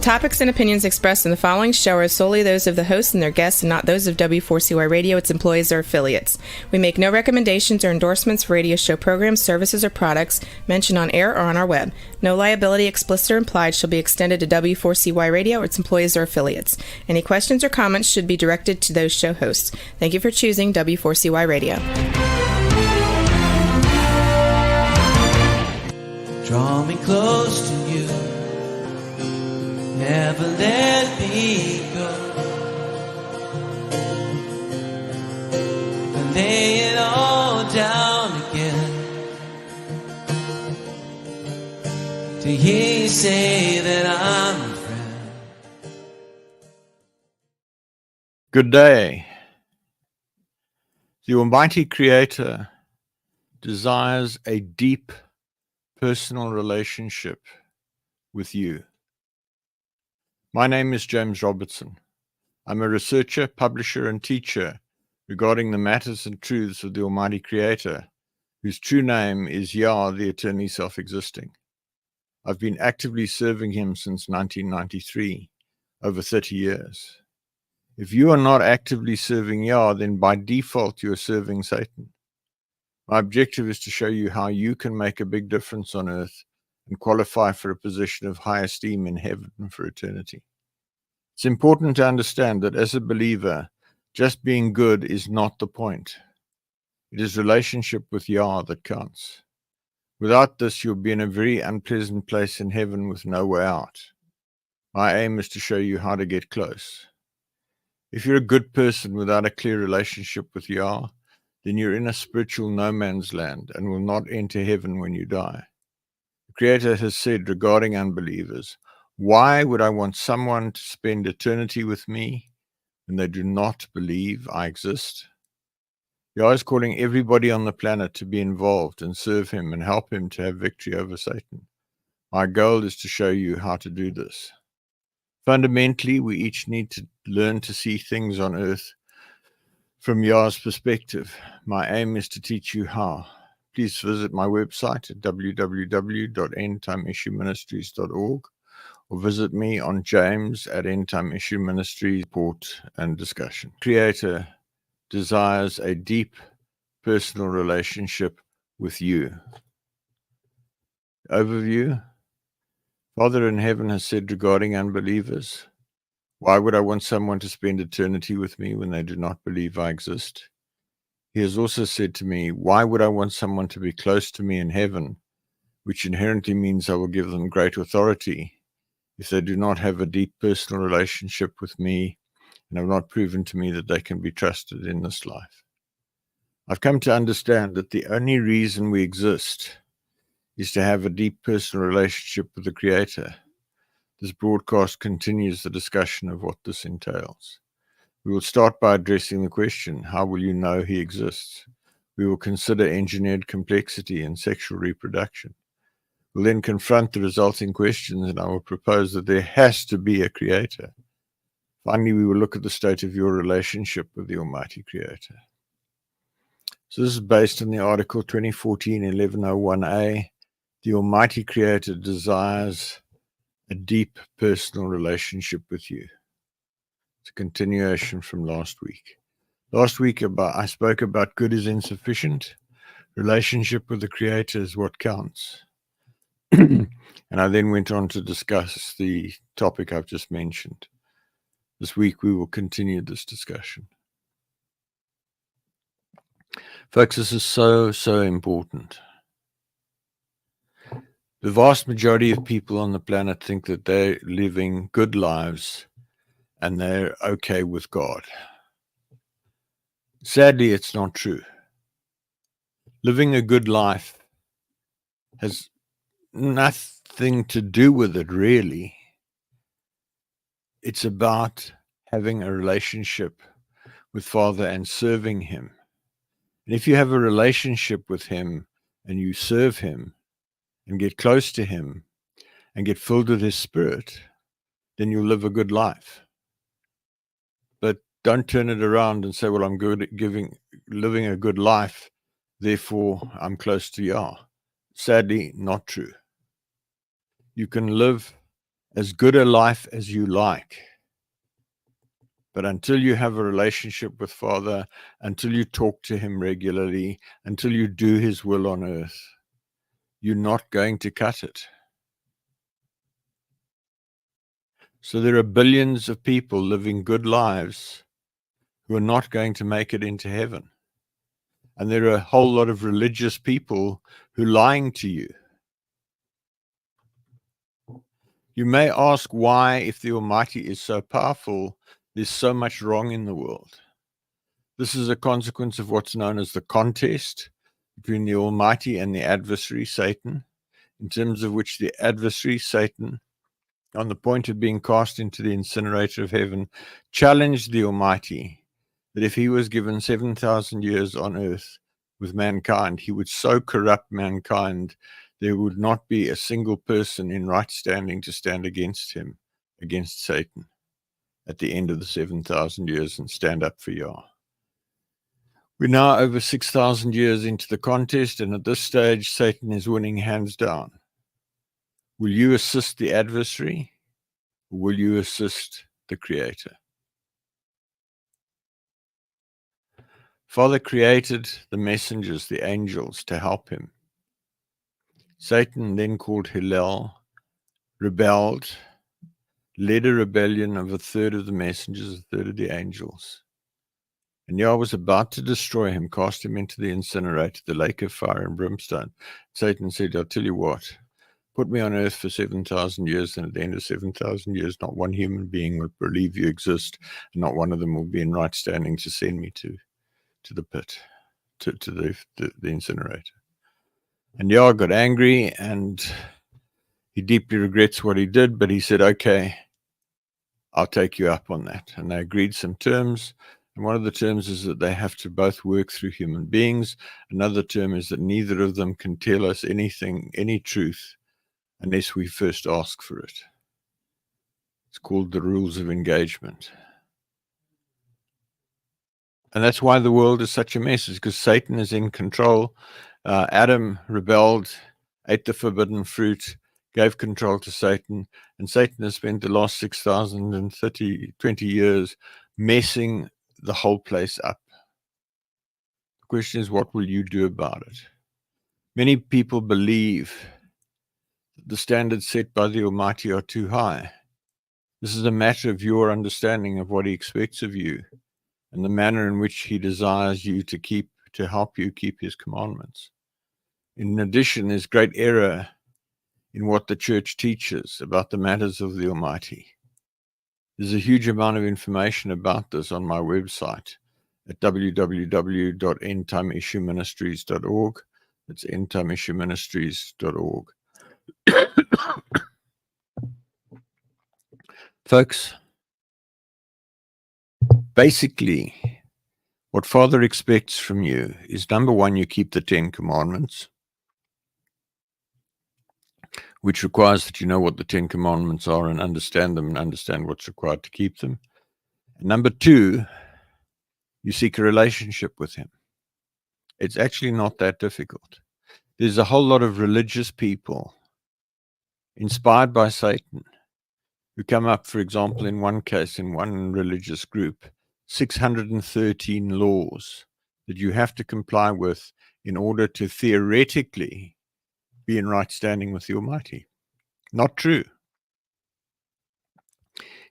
topics and opinions expressed in the following show are solely those of the hosts and their guests and not those of W4CY Radio, its employees, or affiliates. We make no recommendations or endorsements for radio show programs, services, or products mentioned on air or on our web. No liability, explicit or implied, shall be extended to W4CY Radio or its employees or affiliates. Any questions or comments should be directed to those show hosts. Thank you for choosing W4CY Radio. Draw me close to you, never let me go. I lay it all down again to hear you say that I'm a friend. Good day. The Almighty Creator desires a deep personal relationship with you. My name is James Robertson. I'm a researcher, publisher, and teacher regarding the matters and truths of the Almighty Creator, whose true name is Yah, the eternally self-existing. I've been actively serving him since 1993, over 30 years. If you are not actively serving Yah, then by default you are serving Satan. My objective is to show you how you can make a big difference on earth and qualify for a position of high esteem in heaven for eternity. It's important to understand that as a believer, just being good is not the point. It is relationship with Yah that counts. Without this, you'll be in a very unpleasant place in heaven with no way out. My aim is to show you how to get close. If you're a good person without a clear relationship with Yah, then you're in a spiritual no man's land and will not enter heaven when you die. The Creator has said regarding unbelievers, why would I want someone to spend eternity with me when they do not believe I exist? Yah is calling everybody on the planet to be involved and serve him and help him to have victory over Satan. My goal is to show you how to do this. Fundamentally, we each need to learn to see things on earth from Yah's perspective. My aim is to teach you how. Please visit my website at www.endtimeissueministries.org or visit me on James at End Time Issue Ministries support and discussion. Creator desires a deep personal relationship with you. Overview. Father in heaven has said regarding unbelievers, why would I want someone to spend eternity with me when they do not believe I exist? He has also said to me, why would I want someone to be close to me in heaven, which inherently means I will give them great authority if they do not have a deep personal relationship with me and have not proven to me that they can be trusted in this life. I've come to understand that the only reason we exist is to have a deep personal relationship with the Creator. This broadcast continues the discussion of what this entails. We will start by addressing the question, how will you know he exists? We will consider engineered complexity and sexual reproduction. We'll then confront the resulting questions, and I will propose that there has to be a Creator. Finally, we will look at the state of your relationship with the Almighty Creator. So this is based on the article 2014-1101A. The Almighty Creator desires a deep personal relationship with you. It's a continuation from last week. Last week I spoke about good is insufficient. Relationship with the Creator is what counts. And I then went on to discuss the topic I've just mentioned. This week we will continue this discussion. Folks, this is so important. The vast majority of people on the planet think that they're living good lives and they're okay with God. Sadly, it's not true. Living a good life has nothing to do with it, really. It's about having a relationship with Father and serving him. And if you have a relationship with him and you serve him and get close to him and get filled with his Spirit, then you'll live a good life. But don't turn it around and say, well, I'm good at living a good life, therefore I'm close to Yah. Sadly, not true. You can live as good a life as you like. But until you have a relationship with Father, until you talk to him regularly, until you do his will on earth, you're not going to cut it. So there are billions of people living good lives who are not going to make it into heaven. And there are a whole lot of religious people who are lying to you. You may ask why, if the Almighty is so powerful, there's so much wrong in the world. This is a consequence of what's known as the contest between the Almighty and the adversary, Satan, in terms of which the adversary, Satan, on the point of being cast into the incinerator of heaven, challenged the Almighty that if he was given 7,000 years on earth with mankind, he would so corrupt mankind there would not be a single person in right standing to stand against him, against Satan, at the end of the 7,000 years and stand up for Yah. We're now over 6,000 years into the contest, and at this stage, Satan is winning hands down. Will you assist the adversary, or will you assist the Creator? Father created the messengers, the angels, to help him. Satan, then called Hillel, rebelled, led a rebellion of a third of the messengers, a third of the angels. And Yah was about to destroy him, cast him into the incinerator, the lake of fire and brimstone. Satan said, I'll tell you what, put me on earth for 7,000 years, and at the end of 7,000 years, not one human being will believe you exist, and not one of them will be in right standing to send me to the pit, to the incinerator. And Yah got angry, and he deeply regrets what he did, but he said, okay, I'll take you up on that. And they agreed some terms. And one of the terms is that they have to both work through human beings. Another term is that neither of them can tell us anything, any truth, unless we first ask for it. It's called the rules of engagement. And that's why the world is such a mess, is because Satan is in control. Adam rebelled, ate the forbidden fruit, gave control to Satan, and Satan has spent the last 20 years messing the whole place up. The question is, what will you do about it? Many people believe that the standards set by the Almighty are too high. This is a matter of your understanding of what he expects of you and the manner in which he desires you to help you keep his commandments. In addition, there's great error in what the church teaches about the matters of the Almighty. There's a huge amount of information about this on my website at www.endtimeissueministries.org. It's endtimeissueministries.org. Folks, basically, what Father expects from you is, number one, you keep the 10 commandments, which requires that you know what the 10 commandments are and understand them and understand what's required to keep them. And number two, you seek a relationship with him. It's actually not that difficult. There's a whole lot of religious people inspired by Satan who come up, for example, in one case, in one religious group, 613 laws that you have to comply with in order to theoretically be in right standing with the Almighty. Not true.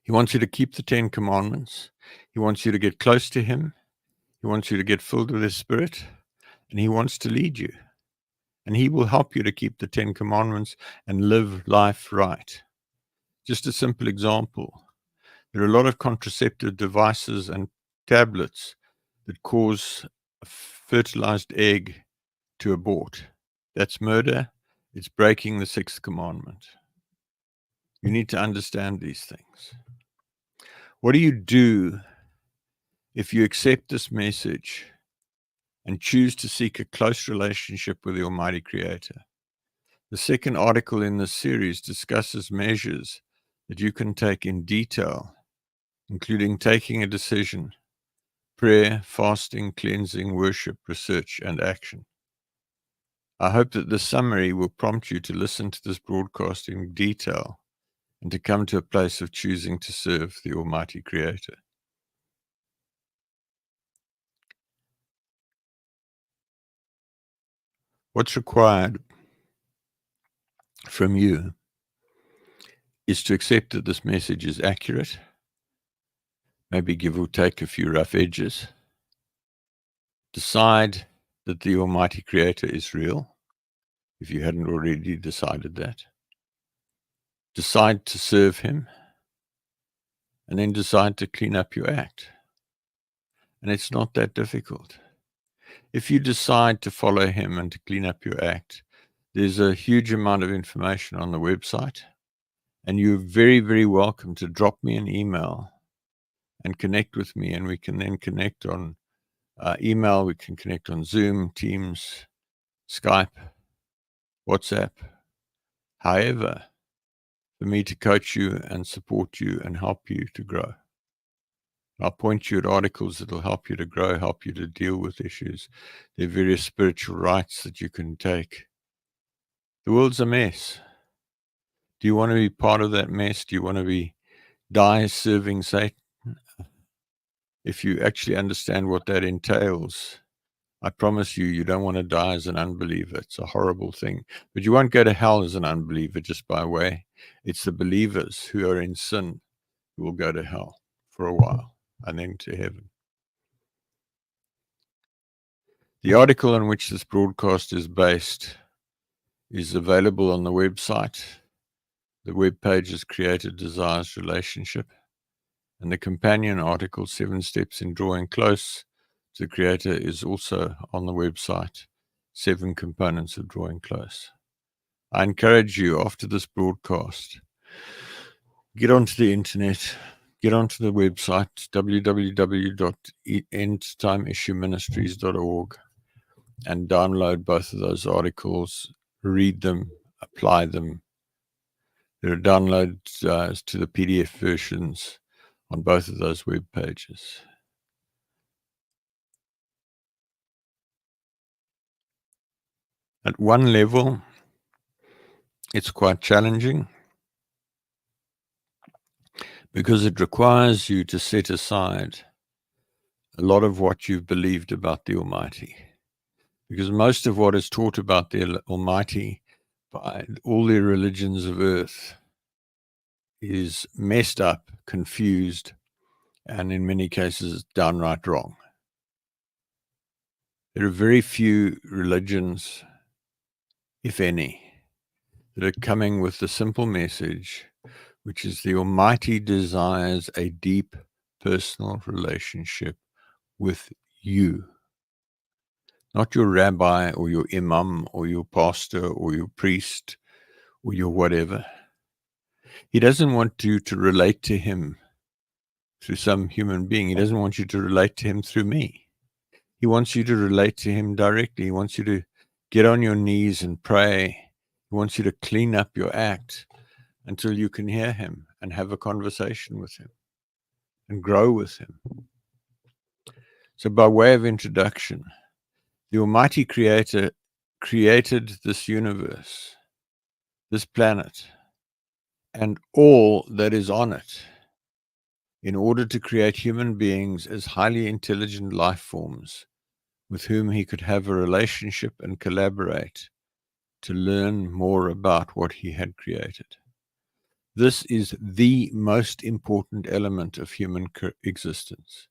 He wants you to keep the 10 commandments. He wants you to get close to him. He wants you to get filled with his Spirit, and he wants to lead you. And he will help you to keep the 10 commandments and live life right. Just a simple example. There are a lot of contraceptive devices and tablets that cause a fertilized egg to abort. That's murder. It's breaking the 6th commandment. You need to understand these things. What do you do if you accept this message and choose to seek a close relationship with the Almighty Creator? The second article in this series discusses measures that you can take in detail, including taking a decision, prayer, fasting, cleansing, worship, research, and action. I hope that this summary will prompt you to listen to this broadcast in detail and to come to a place of choosing to serve the Almighty Creator. What's required from you is to accept that this message is accurate, maybe give or take a few rough edges, decide that the Almighty Creator is real, if you hadn't already decided that, decide to serve Him, and then decide to clean up your act. And it's not that difficult. If you decide to follow Him and to clean up your act, there's a huge amount of information on the website, and you're very, very welcome to drop me an email and connect with me, and we can then connect on email, we can connect on Zoom, Teams, Skype, WhatsApp, however, for me to coach you and support you and help you to grow. I'll point you at articles that will help you to grow, help you to deal with issues. There are various spiritual rights that you can take. The world's a mess. Do you want to be part of that mess? Do you want to die serving Satan? If you actually understand what that entails, I promise you, you don't want to die as an unbeliever. It's a horrible thing. But you won't go to hell as an unbeliever just by way. It's the believers who are in sin who will go to hell for a while and then to heaven. The article on which this broadcast is based is available on the website. The web page is Creator Desires Relationship. And the companion article, 7 Steps in Drawing Close to the Creator, is also on the website, 7 Components of Drawing Close. I encourage you, after this broadcast, get onto the internet, get onto the website, www.endtimeissueministries.org, and download both of those articles, read them, apply them. There are downloads to the PDF versions on both of those web pages. At one level, it's quite challenging because it requires you to set aside a lot of what you've believed about the Almighty. Because most of what is taught about the Almighty by all the religions of earth is messed up, confused, and in many cases downright wrong. There are very few religions, if any, that are coming with the simple message, which is the Almighty desires a deep personal relationship with you. Not your rabbi or your imam or your pastor or your priest or your whatever. He doesn't want you to relate to Him through some human being. He doesn't want you to relate to Him through me. He wants you to relate to Him directly. He wants you to get on your knees and pray. He wants you to clean up your act until you can hear Him and have a conversation with Him and grow with Him. So by way of introduction, the Almighty Creator created this universe, this planet, and all that is on it in order to create human beings as highly intelligent life forms with whom He could have a relationship and collaborate to learn more about what He had created. This is the most important element of human existence.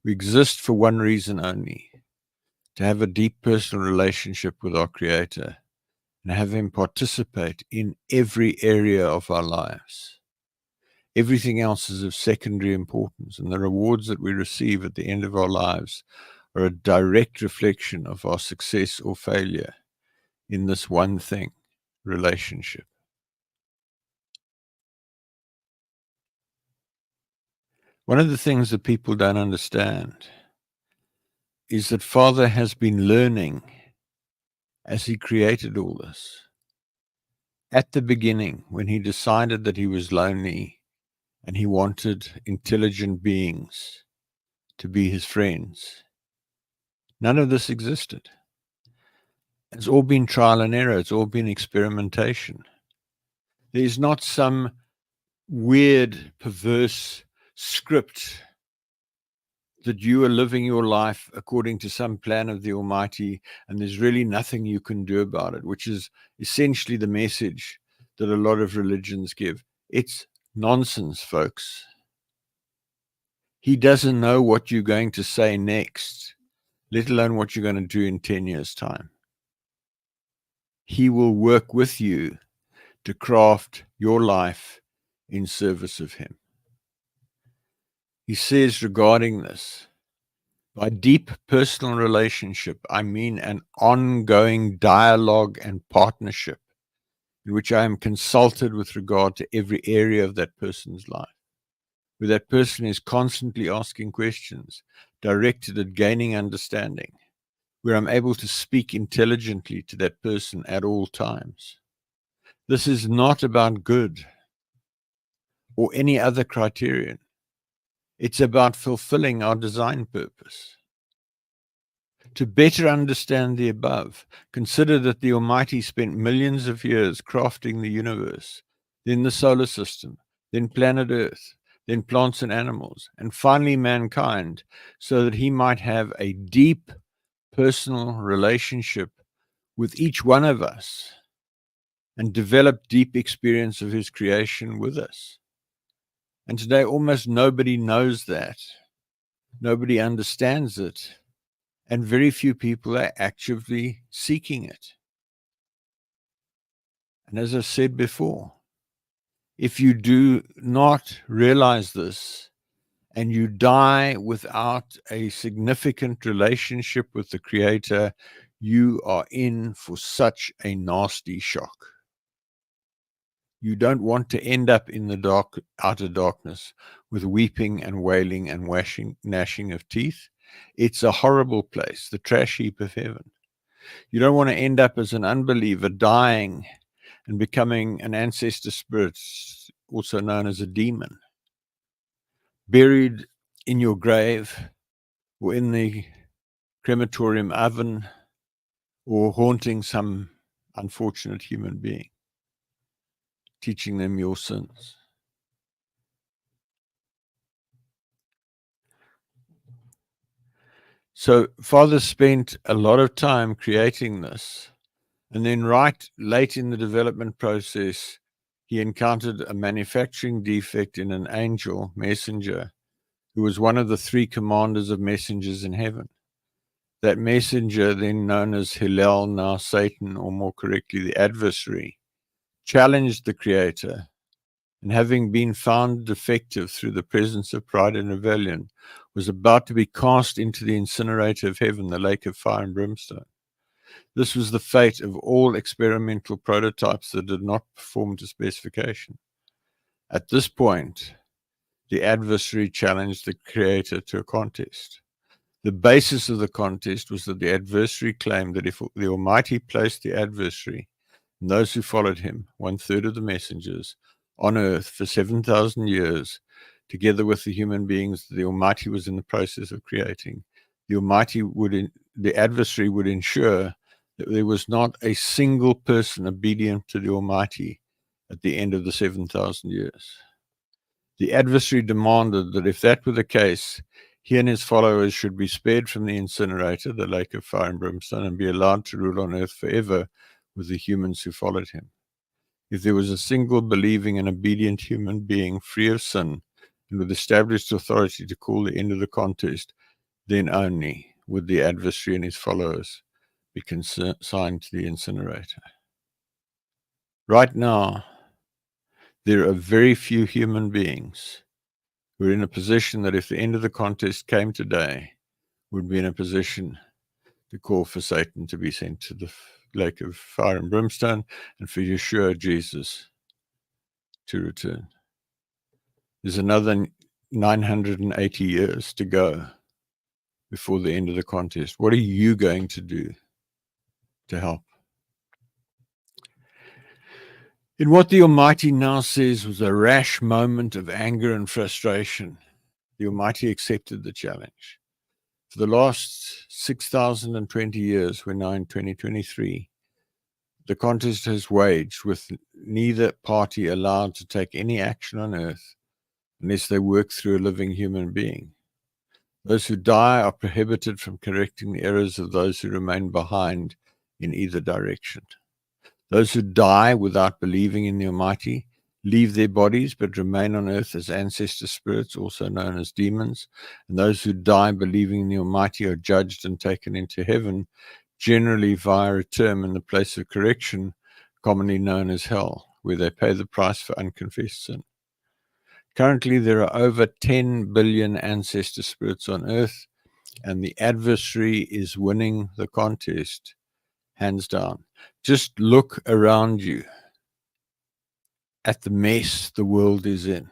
We exist for one reason only, to have a deep personal relationship with our Creator and have Him participate in every area of our lives. Everything else is of secondary importance, and the rewards that we receive at the end of our lives are a direct reflection of our success or failure in this one thing, relationship. One of the things that people don't understand is that Father has been learning as He created all this. At the beginning, when He decided that He was lonely and He wanted intelligent beings to be His friends, none of this existed. It's all been trial and error. It's all been experimentation. There's not some weird, perverse script that you are living your life according to some plan of the Almighty, and there's really nothing you can do about it, which is essentially the message that a lot of religions give. It's nonsense, folks. He doesn't know what you're going to say next, let alone what you're going to do in 10 years' time. He will work with you to craft your life in service of him. He says regarding this, by deep personal relationship, I mean an ongoing dialogue and partnership in which I am consulted with regard to every area of that person's life, where that person is constantly asking questions directed at gaining understanding, where I'm able to speak intelligently to that person at all times. This is not about good or any other criterion. It's about fulfilling our design purpose. To better understand the above, consider that the Almighty spent millions of years crafting the universe, then the solar system, then planet Earth, then plants and animals, and finally mankind, so that he might have a deep personal relationship with each one of us and develop deep experience of his creation with us. And today, almost nobody knows that. Nobody understands it. And very few people are actively seeking it. And as I said before, if you do not realize this and you die without a significant relationship with the Creator, you are in for such a nasty shock. You don't want to end up in the dark, outer darkness with weeping and wailing and gnashing of teeth. It's a horrible place, the trash heap of heaven. You don't want to end up as an unbeliever, dying and becoming an ancestor spirit, also known as a demon, buried in your grave or in the crematorium oven or haunting some unfortunate human being, teaching them your sins. So Father spent a lot of time creating this, and then right late in the development process, he encountered a manufacturing defect in an angel messenger who was one of the three commanders of messengers in heaven. That messenger, then known as Hillel, now Satan, or more correctly, the adversary, challenged the Creator, and having been found defective through the presence of pride and rebellion, was about to be cast into the incinerator of heaven, the lake of fire and brimstone. This was the fate of all experimental prototypes that did not perform to specification. At this point, the adversary challenged the Creator to a contest. The basis of the contest was that the adversary claimed that if the Almighty placed the adversary and those who followed him, 1/3 of the messengers, on earth for 7,000 years, together with the human beings that the Almighty was in the process of creating, the adversary would ensure that there was not a single person obedient to the Almighty at the end of the 7,000 years. The adversary demanded that if that were the case, he and his followers should be spared from the incinerator, the lake of fire and brimstone, and be allowed to rule on earth forever with the humans who followed him. If there was a single believing and obedient human being free of sin and with established authority to call the end of the contest, then only would the adversary and his followers be consigned to the incinerator. Right now, there are very few human beings who are in a position that if the end of the contest came today, would be in a position to call for Satan to be sent to the lake of fire and brimstone and for Yeshua, Jesus, to return. There's another 980 years to go before the end of the contest. What are you going to do to help? In what the Almighty now says was a rash moment of anger and frustration, the Almighty accepted the challenge. For the last 6,020 years, we're now in 2023, the contest has waged, with neither party allowed to take any action on earth unless they work through a living human being. Those who die are prohibited from correcting the errors of those who remain behind in either direction. Those who die without believing in the Almighty leave their bodies but remain on earth as ancestor spirits, also known as demons. And those who die believing in the Almighty are judged and taken into heaven, generally via a term in the place of correction, commonly known as hell, where they pay the price for unconfessed sin. Currently, there are over 10 billion ancestor spirits on earth, and the adversary is winning the contest, hands down. Just look around you at the mess the world is in.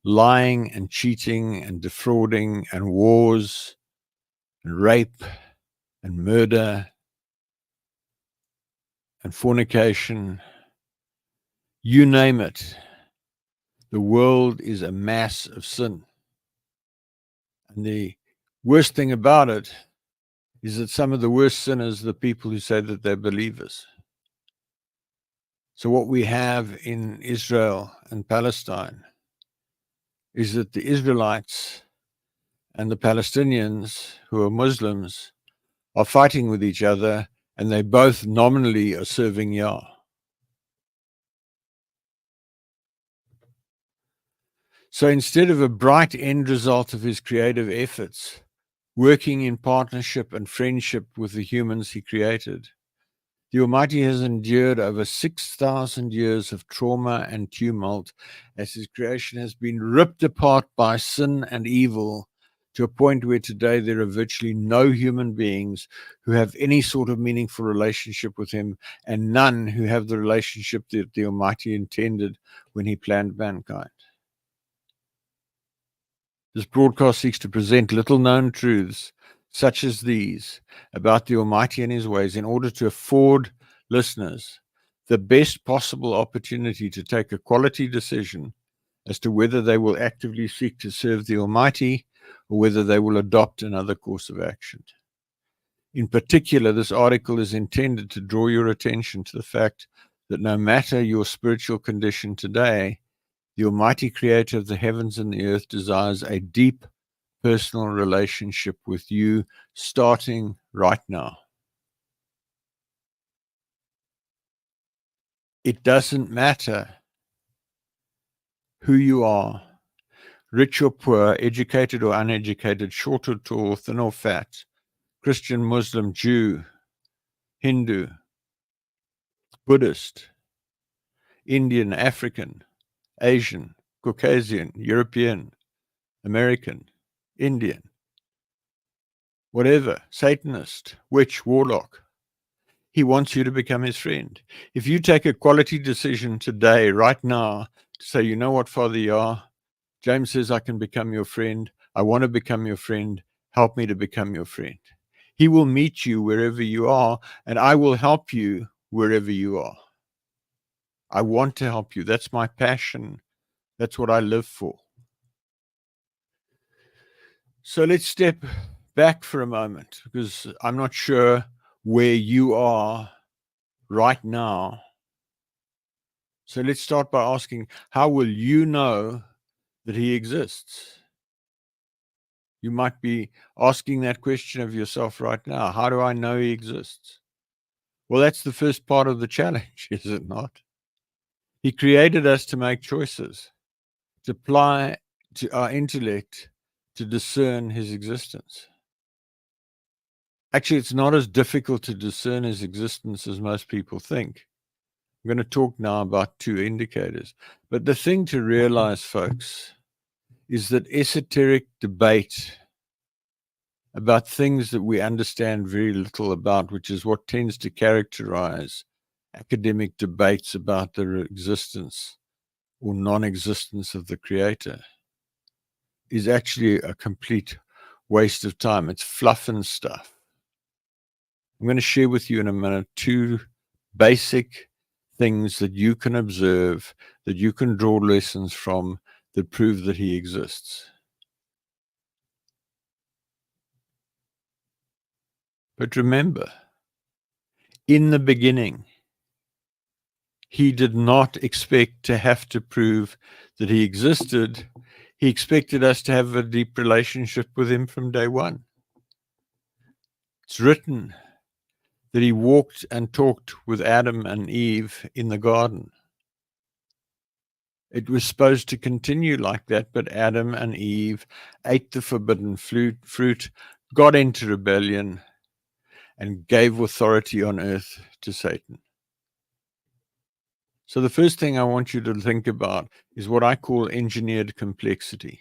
Lying and cheating and defrauding and wars and rape and murder and fornication, you name it. The world is a mass of sin. And the worst thing about it is that some of the worst sinners are the people who say that they're believers. So what we have in Israel and Palestine is that the Israelites and the Palestinians, who are Muslims, are fighting with each other, and they both nominally are serving Yah. So instead of a bright end result of his creative efforts, working in partnership and friendship with the humans he created, the Almighty has endured over 6,000 years of trauma and tumult as his creation has been ripped apart by sin and evil, to a point where today there are virtually no human beings who have any sort of meaningful relationship with him, and none who have the relationship that the Almighty intended when he planned mankind. This broadcast seeks to present little-known truths such as these about the Almighty and his ways in order to afford listeners the best possible opportunity to take a quality decision as to whether they will actively seek to serve the Almighty or whether they will adopt another course of action. In particular, this article is intended to draw your attention to the fact that no matter your spiritual condition today, the Almighty Creator of the heavens and the earth desires a deep personal relationship with you, starting right now. It doesn't matter who you are, rich or poor, educated or uneducated, short or tall, thin or fat, Christian, Muslim, Jew, Hindu, Buddhist, Indian, African, Asian, Caucasian, European, American, Indian, whatever, Satanist, witch, warlock. He wants you to become his friend. If you take a quality decision today, right now, to say, you know what, Father Yah, James says I can become your friend. I want to become your friend. Help me to become your friend. He will meet you wherever you are, and I will help you wherever you are. I want to help you. That's my passion. That's what I live for. So let's step back for a moment, because I'm not sure where you are right now. So let's start by asking, how will you know that he exists? You might be asking that question of yourself right now. How do I know he exists? Well, that's the first part of the challenge, is it not? He created us to make choices, to apply to our intellect to discern his existence. Actually, it's not as difficult to discern his existence as most people think. I'm going to talk now about two indicators. But the thing to realize, folks, is that esoteric debate about things that we understand very little about, which is what tends to characterize academic debates about the existence or non-existence of the Creator, is actually a complete waste of time. It's fluff and stuff. I'm going to share with you in a minute two basic things that you can observe, that you can draw lessons from, that prove that he exists. But remember, in the beginning, He did not expect to have to prove that he existed. He expected us to have a deep relationship with him from day one. It's written that he walked and talked with Adam and Eve in the garden. It was supposed to continue like that, but Adam and Eve ate the forbidden fruit, got into rebellion, and gave authority on earth to Satan. So the first thing I want you to think about is what I call engineered complexity.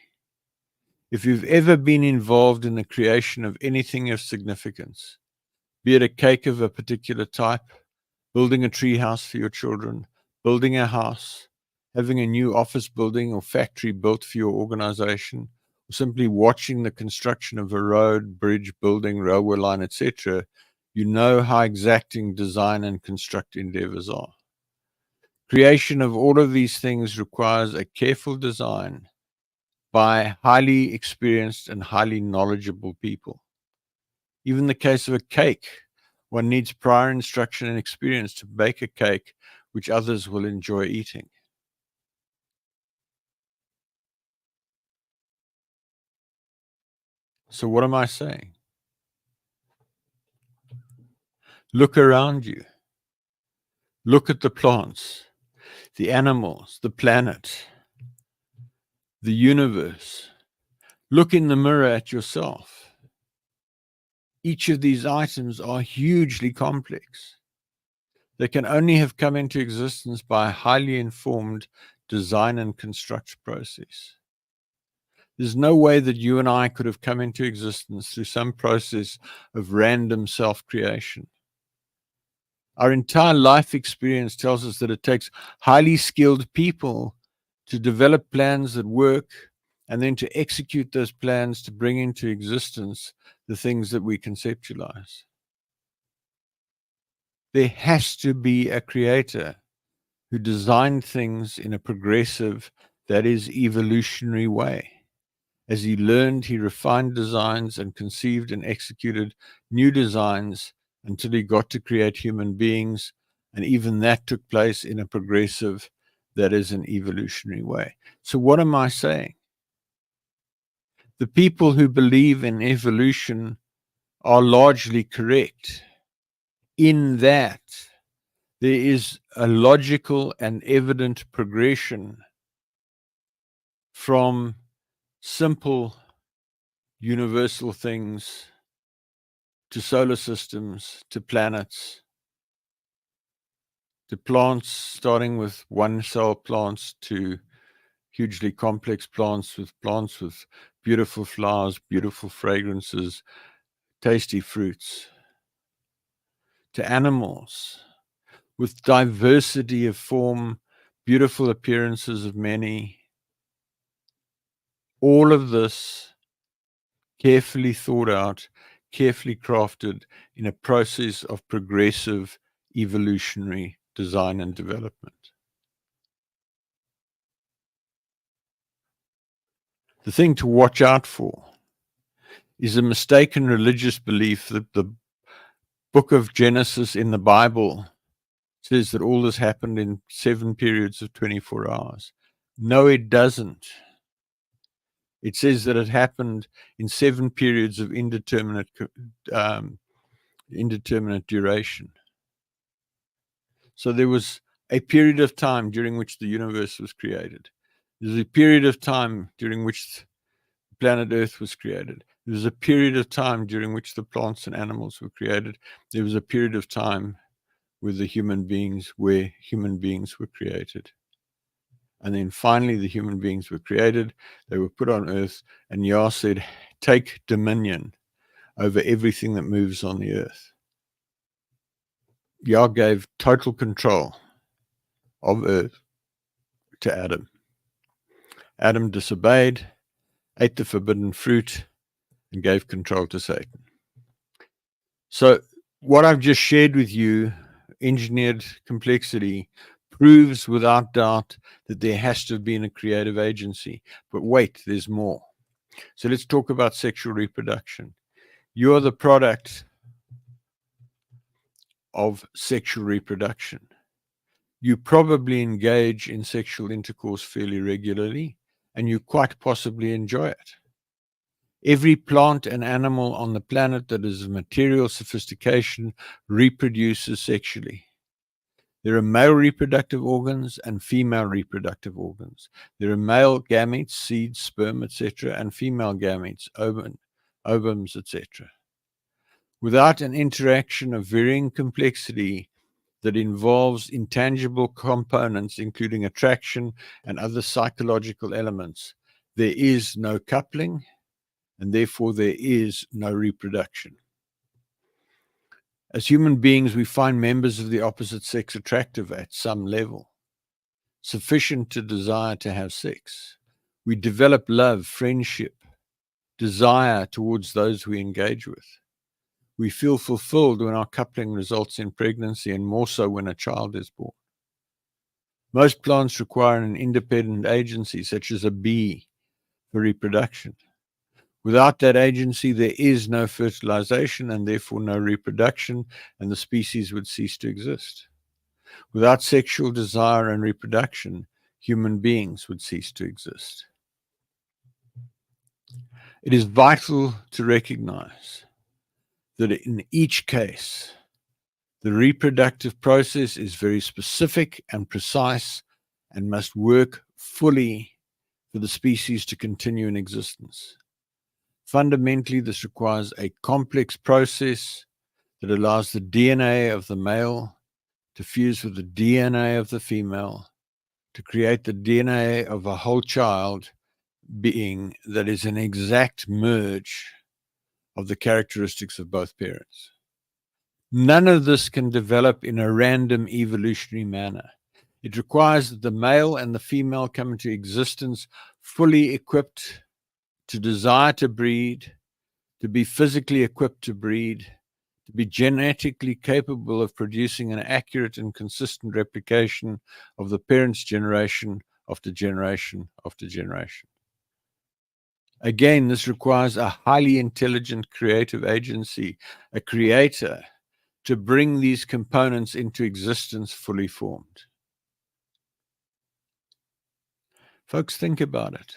If you've ever been involved in the creation of anything of significance, be it a cake of a particular type, building a tree house for your children, building a house, having a new office building or factory built for your organization, or simply watching the construction of a road, bridge, building, railway line, etc., you know how exacting design and construct endeavors are. Creation of all of these things requires a careful design by highly experienced and highly knowledgeable people. Even the case of a cake, one needs prior instruction and experience to bake a cake which others will enjoy eating. So what am I saying? Look around you. Look at the plants, the animals, the planet, the universe. Look in the mirror at yourself. Each of these items are hugely complex. They can only have come into existence by a highly informed design and construct process. There's no way that you and I could have come into existence through some process of random self-creation. Our entire life experience tells us that it takes highly skilled people to develop plans that work and then to execute those plans to bring into existence the things that we conceptualize. There has to be a creator who designed things in a progressive, that is, evolutionary way. As he learned, he refined designs and conceived and executed new designs until he got to create human beings. And even that took place in a progressive, that is, an evolutionary way. So what am I saying? The people who believe in evolution are largely correct in that there is a logical and evident progression from simple universal things to solar systems, to planets, to plants, starting with one cell plants to hugely complex plants with beautiful flowers, beautiful fragrances, tasty fruits, to animals with diversity of form, beautiful appearances of many. All of this carefully thought out, carefully crafted in a process of progressive evolutionary design and development. The thing to watch out for is a mistaken religious belief that the book of Genesis in the Bible says that all this happened in 7 periods of 24 hours. No, it doesn't. It says that it happened in 7 periods of indeterminate duration. So there was a period of time during which the universe was created. There was a period of time during which planet Earth was created. There was a period of time during which the plants and animals were created. There was a period of time where human beings were created. And then finally the human beings were created. They were put on Earth, and Yah said, take dominion over everything that moves on the earth. Yah gave total control of Earth to Adam. Adam disobeyed, ate the forbidden fruit, and gave control to Satan. So what I've just shared with you, engineered complexity, proves without doubt that there has to have been a creative agency. But wait, there's more. So let's talk about sexual reproduction. You are the product of sexual reproduction. You probably engage in sexual intercourse fairly regularly, and you quite possibly enjoy it. Every plant and animal on the planet that is of material sophistication reproduces sexually. There are male reproductive organs and female reproductive organs. There are male gametes, seeds, sperm, etc., and female gametes, ovums, etc. Without an interaction of varying complexity that involves intangible components, including attraction and other psychological elements, there is no coupling, and therefore there is no reproduction. As human beings, we find members of the opposite sex attractive at some level, sufficient to desire to have sex. We develop love, friendship, desire towards those we engage with. We feel fulfilled when our coupling results in pregnancy, and more so when a child is born. Most plants require an independent agency, such as a bee, for reproduction. Without that agency, there is no fertilization and therefore no reproduction, and the species would cease to exist. Without sexual desire and reproduction, human beings would cease to exist. It is vital to recognize that in each case, the reproductive process is very specific and precise and must work fully for the species to continue in existence. Fundamentally, this requires a complex process that allows the DNA of the male to fuse with the DNA of the female to create the DNA of a whole child being that is an exact merge of the characteristics of both parents. None of this can develop in a random evolutionary manner. It requires that the male and the female come into existence fully equipped to desire to breed, to be physically equipped to breed, to be genetically capable of producing an accurate and consistent replication of the parent's generation after generation after generation. Again, this requires a highly intelligent creative agency, a creator, to bring these components into existence fully formed. Folks, think about it.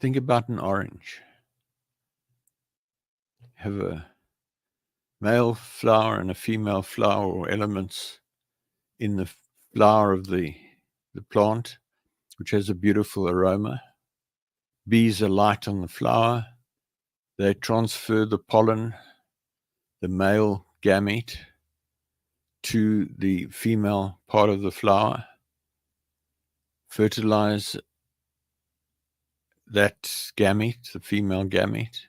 Think about an orange. Have a male flower and a female flower, or elements in the flower of the plant, which has a beautiful aroma. Bees alight on the flower. They transfer the pollen, the male gamete, to the female part of the flower, fertilize that gamete, the female gamete.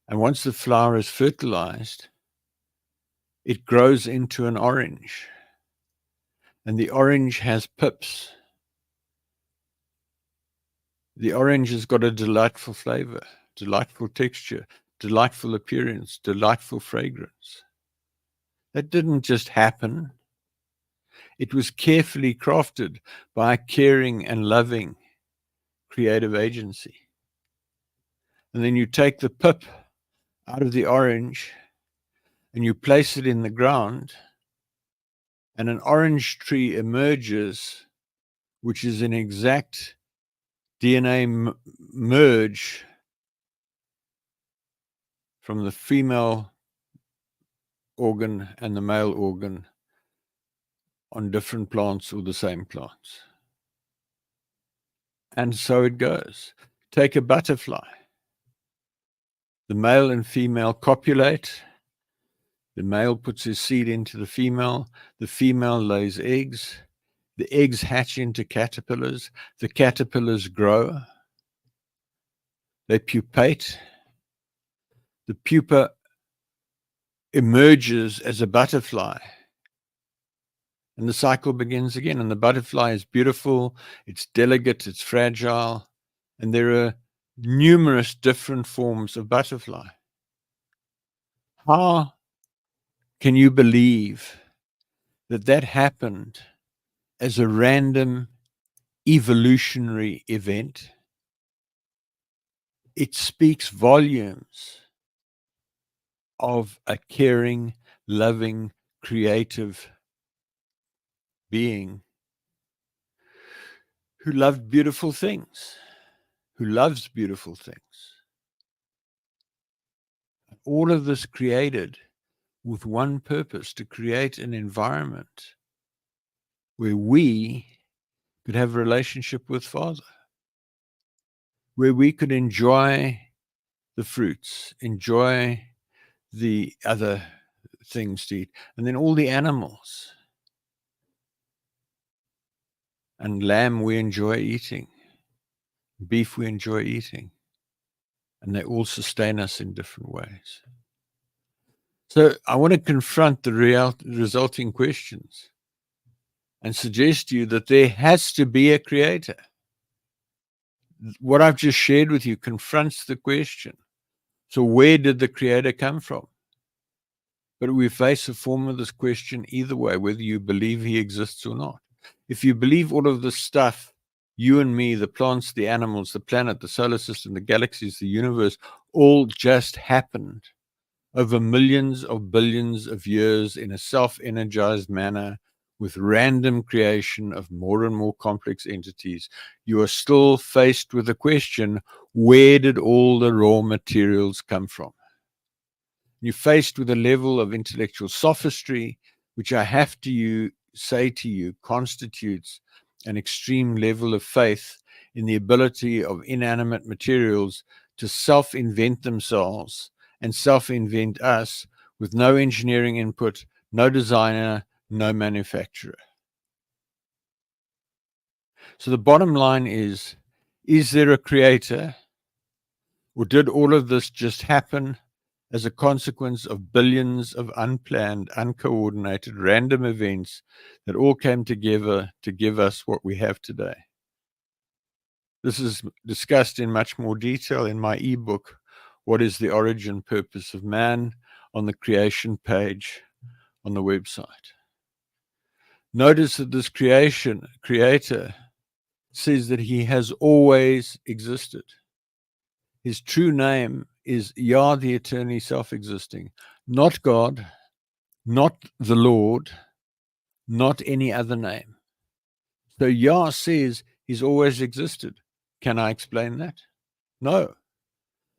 And once the flower is fertilized, it grows into an orange. And the orange has pips. The orange has got a delightful flavor, delightful texture, delightful appearance, delightful fragrance. That didn't just happen. It was carefully crafted by a caring and loving creative agency. And then you take the pip out of the orange and you place it in the ground, and an orange tree emerges, which is an exact DNA merge from the female organ and the male organ on different plants or the same plants. And so it goes. Take a butterfly. The male and female copulate. The male puts his seed into the female lays eggs. The eggs hatch into caterpillars. The caterpillars grow. They pupate. The pupa emerges as a butterfly. And the cycle begins again. And the butterfly is beautiful, it's delicate, it's fragile. And there are numerous different forms of butterfly. How can you believe that that happened as a random evolutionary event? It speaks volumes of a caring, loving, creative being who loved beautiful things, who loves beautiful things. All of this created with one purpose, to create an environment where we could have a relationship with Father, where we could enjoy the fruits, enjoy the other things to eat, and then all the animals. And lamb we enjoy eating, beef we enjoy eating, and they all sustain us in different ways. So I want to confront the resulting questions and suggest to you that there has to be a creator. What I've just shared with you confronts the question. So where did the creator come from? But we face a form of this question either way, whether you believe he exists or not. If you believe all of this stuff, you and me, the plants, the animals, the planet, the solar system, the galaxies, the universe, all just happened over millions of billions of years in a self-energized manner with random creation of more and more complex entities, you are still faced with the question, where did all the raw materials come from? You're faced with a level of intellectual sophistry, which I have to say to you constitutes an extreme level of faith in the ability of inanimate materials to self-invent themselves and self-invent us with no engineering input, no designer, no manufacturer. So the bottom line is there a creator, or did all of this just happen as a consequence of billions of unplanned, uncoordinated, random events that all came together to give us what we have today? This is discussed in much more detail in my ebook, What is the Origin Purpose of Man, on the creation page on the website. Notice that this creator says that he has always existed. His true name is Yah, the eternally self-existing, not God, not the Lord, not any other name. So Yah says he's always existed. Can I explain that? No.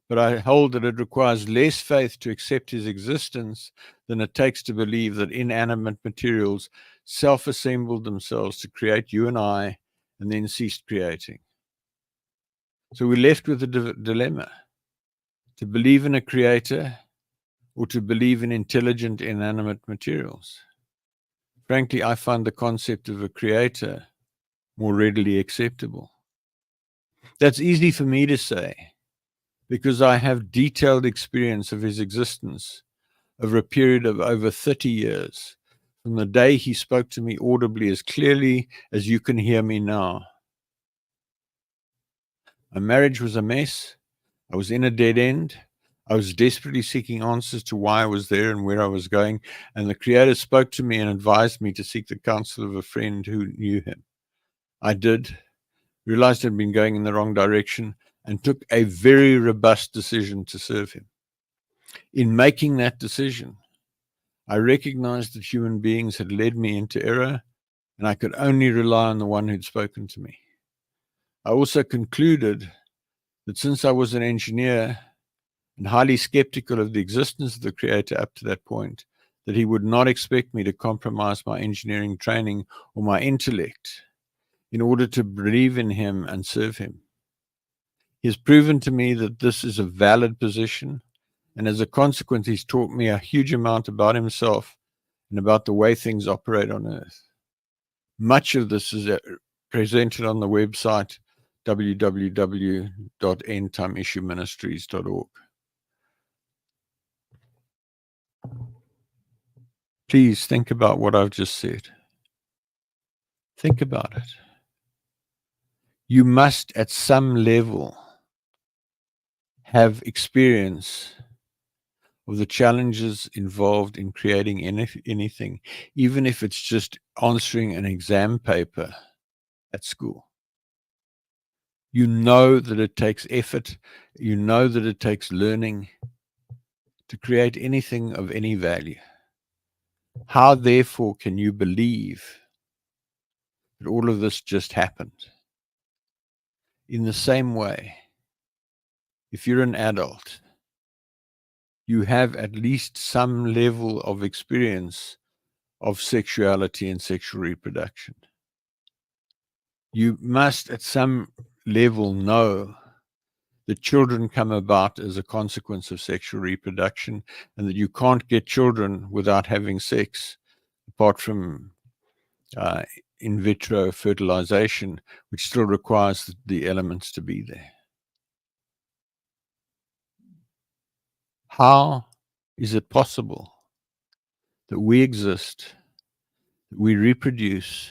But I hold that it requires less faith to accept his existence than it takes to believe that inanimate materials self-assembled themselves to create you and I and then ceased creating. So we're left with a dilemma: to believe in a creator or to believe in intelligent inanimate materials. Frankly, I find the concept of a creator more readily acceptable. That's easy for me to say because I have detailed experience of his existence over a period of over 30 years, from the day he spoke to me audibly as clearly as you can hear me now. My marriage was a mess. I was in a dead end. I was desperately seeking answers to why I was there and where I was going, and the Creator spoke to me and advised me to seek the counsel of a friend who knew him. I did, realized I'd been going in the wrong direction, and took a very robust decision to serve him. In making that decision, I recognized that human beings had led me into error, and I could only rely on the one who'd spoken to me. I also concluded that since I was an engineer and highly skeptical of the existence of the Creator up to that point, that he would not expect me to compromise my engineering training or my intellect in order to believe in him and serve him. He has proven to me that this is a valid position, and as a consequence, he's taught me a huge amount about himself and about the way things operate on earth. Much of this is presented on the website www.endtimeissueministries.org. Please think about what I've just said. Think about it. You must, at some level, have experience of the challenges involved in creating anything, even if it's just answering an exam paper at school. You know that it takes effort. You know that it takes learning to create anything of any value. How, therefore, can you believe that all of this just happened. In the same way, if you're an adult, you have at least some level of experience of sexuality and sexual reproduction. You must, at some level, know that children come about as a consequence of sexual reproduction, and that you can't get children without having sex, apart from in vitro fertilization, which still requires the elements to be there. How is it possible that we exist, that we reproduce,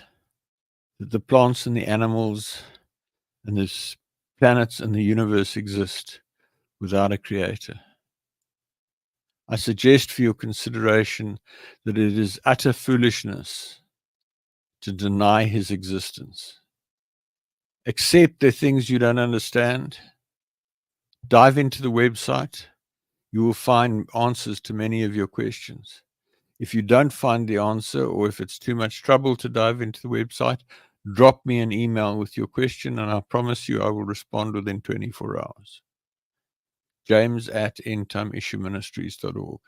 that the plants and the animals and the planets and the universe exist without a creator? I suggest for your consideration that it is utter foolishness to deny his existence. Accept the things you don't understand. Dive into the website. You will find answers to many of your questions. If you don't find the answer, or if it's too much trouble to dive into the website, drop me an email with your question, and I promise you I will respond within 24 hours. James@endtimeissueministries.org.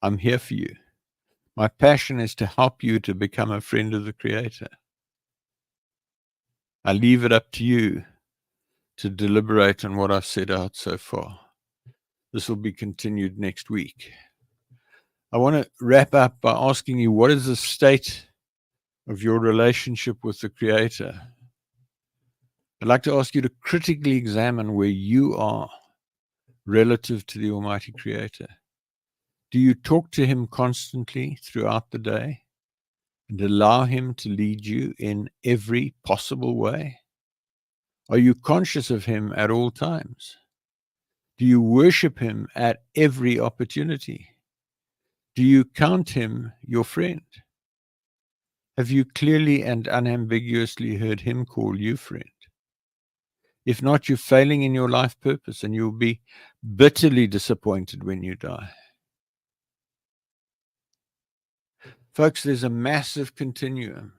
I'm here for you. My passion is to help you to become a friend of the Creator. I leave it up to you to deliberate on what I've set out so far. This will be continued next week. I want to wrap up by asking you, what is the state of your relationship with the Creator? I'd like to ask you to critically examine where you are relative to the Almighty Creator. Do you talk to Him constantly throughout the day and allow Him to lead you in every possible way? Are you conscious of Him at all times? Do you worship Him at every opportunity? Do you count Him your friend? Have you clearly and unambiguously heard Him call you friend? If not, you're failing in your life purpose, and you'll be bitterly disappointed when you die. Folks, there's a massive continuum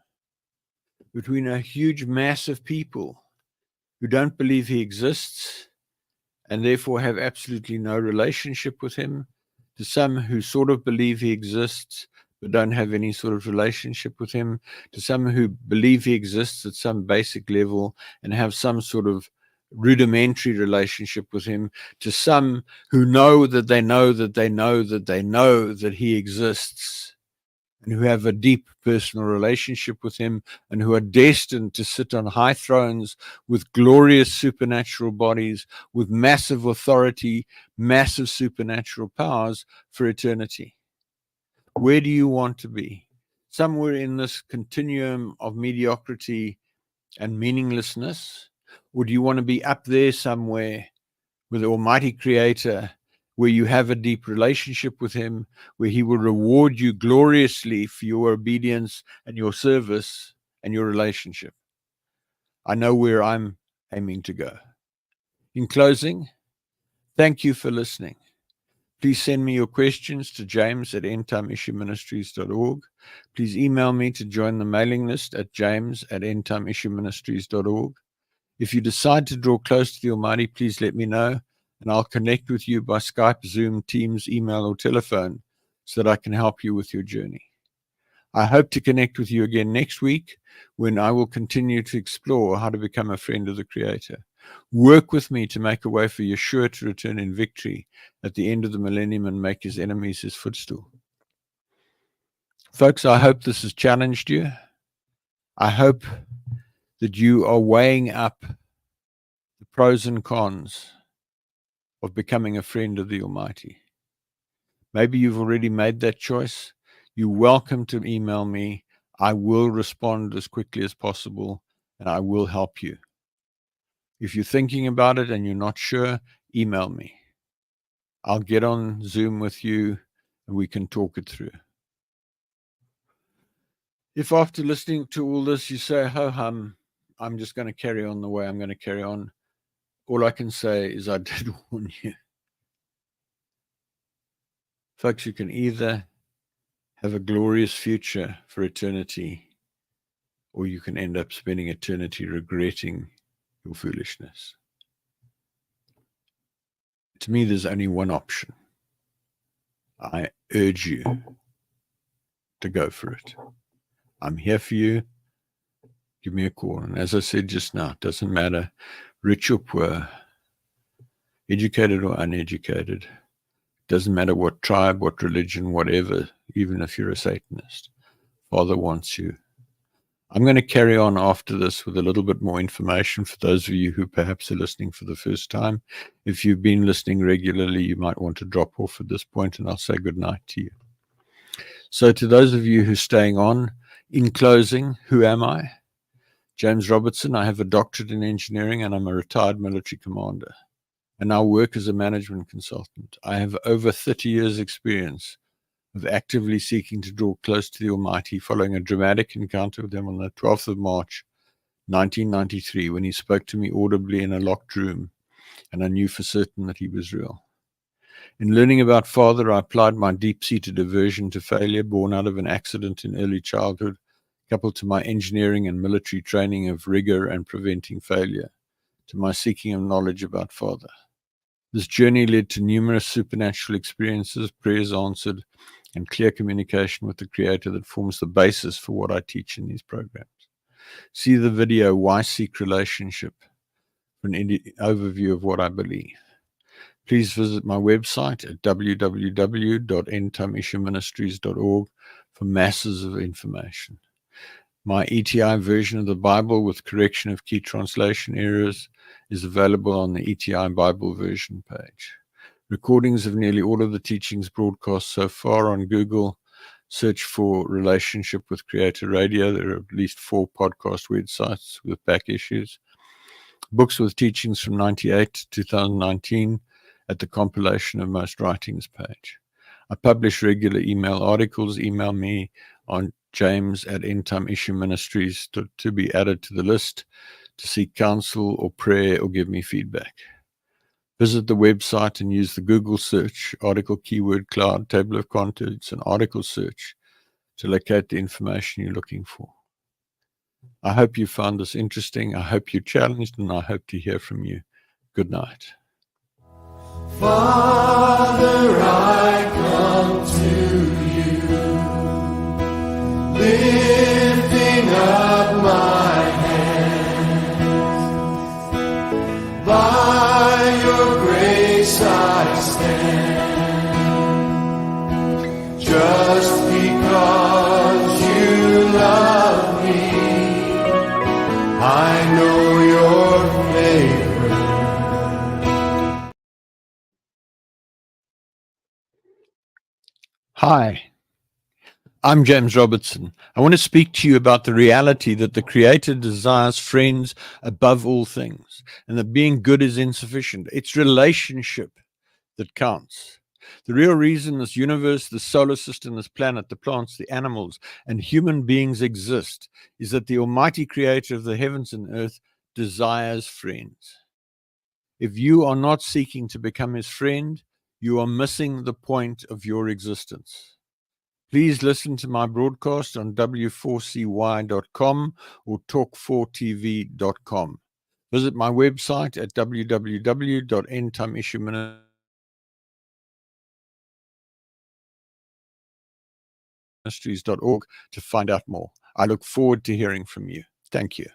between a huge mass of people who don't believe He exists and therefore have absolutely no relationship with Him, to some who sort of believe He exists but don't have any sort of relationship with Him, to some who believe He exists at some basic level and have some sort of rudimentary relationship with Him, to some who know that they know that they know that they know that He exists, and who have a deep personal relationship with Him, and who are destined to sit on high thrones with glorious supernatural bodies, with massive authority, massive supernatural powers for eternity. Where do you want to be? Somewhere in this continuum of mediocrity and meaninglessness? Or do you want to be up there somewhere with the Almighty Creator, where you have a deep relationship with Him, where He will reward you gloriously for your obedience and your service and your relationship? I know where I'm aiming to go. In closing, thank you for listening. Please send me your questions to james@endtimeissueministries.org. Please email me to join the mailing list at james@endtimeissueministries.org. If you decide to draw close to the Almighty, please let me know, and I'll connect with you by Skype, Zoom, Teams, email, or telephone so that I can help you with your journey. I hope to connect with you again next week, when I will continue to explore how to become a friend of the Creator. Work with me to make a way for Yeshua to return in victory at the end of the millennium and make His enemies His footstool. Folks, I hope this has challenged you. I hope that you are weighing up the pros and cons of becoming a friend of the Almighty. Maybe you've already made that choice. You're welcome to email me. I will respond as quickly as possible, and I will help you. If you're thinking about it and you're not sure, email me. I'll get on Zoom with you and we can talk it through. If after listening to all this you say, ho hum, I'm just going to carry on the way I'm going to carry on, all I can say is I did warn you. Folks, you can either have a glorious future for eternity, or you can end up spending eternity regretting your foolishness. To me, there's only one option. I urge you to go for it. I'm here for you. Give me a call. And as I said just now, it doesn't matter, rich or poor, educated or uneducated. It doesn't matter what tribe, what religion, whatever, even if you're a Satanist. Father wants you. I'm going to carry on after this with a little bit more information for those of you who perhaps are listening for the first time. If you've been listening regularly, you might want to drop off at this point, and I'll say good night to you. So to those of you who are staying on, in closing, who am I? James Robertson. I have a doctorate in engineering, and I'm a retired military commander. And I work as a management consultant. I have over 30 years' experience of actively seeking to draw close to the Almighty, following a dramatic encounter with him on the 12th of March, 1993, when he spoke to me audibly in a locked room, and I knew for certain that he was real. In learning about Father, I applied my deep-seated aversion to failure, born out of an accident in early childhood, coupled to my engineering and military training of rigor and preventing failure, to my seeking of knowledge about Father. This journey led to numerous supernatural experiences, prayers answered, and clear communication with the Creator that forms the basis for what I teach in these programs. See the video, Why Seek Relationship, for an overview of what I believe. Please visit my website at www.endtimeissueministries.org for masses of information. My ETI version of the Bible with correction of key translation errors is available on the ETI Bible version page. Recordings of nearly all of the teachings broadcast so far on Google. Search for Relationship with Creator Radio. There are at least 4 podcast websites with back issues. Books with teachings from 98 to 2019 at the compilation of most writings page. I publish regular email articles. Email me on james@endtimeissueministries to be added to the list to seek counsel or prayer or give me feedback. Visit the website and use the Google search, article keyword cloud, table of contents, and article search to locate the information you're looking for. I hope you found this interesting. I hope you're challenged, and I hope to hear from you. Good night. Father, I come to you, lifting up my hands. By your grace I stand, just because you love me. I know your favor. Hi, I'm James Robertson. I want to speak to you about the reality that the Creator desires friends above all things, and that being good is insufficient. It's relationship that counts. The real reason this universe, the solar system, this planet, the plants, the animals, and human beings exist is that the Almighty Creator of the heavens and earth desires friends. If you are not seeking to become his friend, you are missing the point of your existence. Please listen to my broadcast on w4cy.com or talk4tv.com. Visit my website at www.endtimeissueministries.org to find out more. I look forward to hearing from you. Thank you.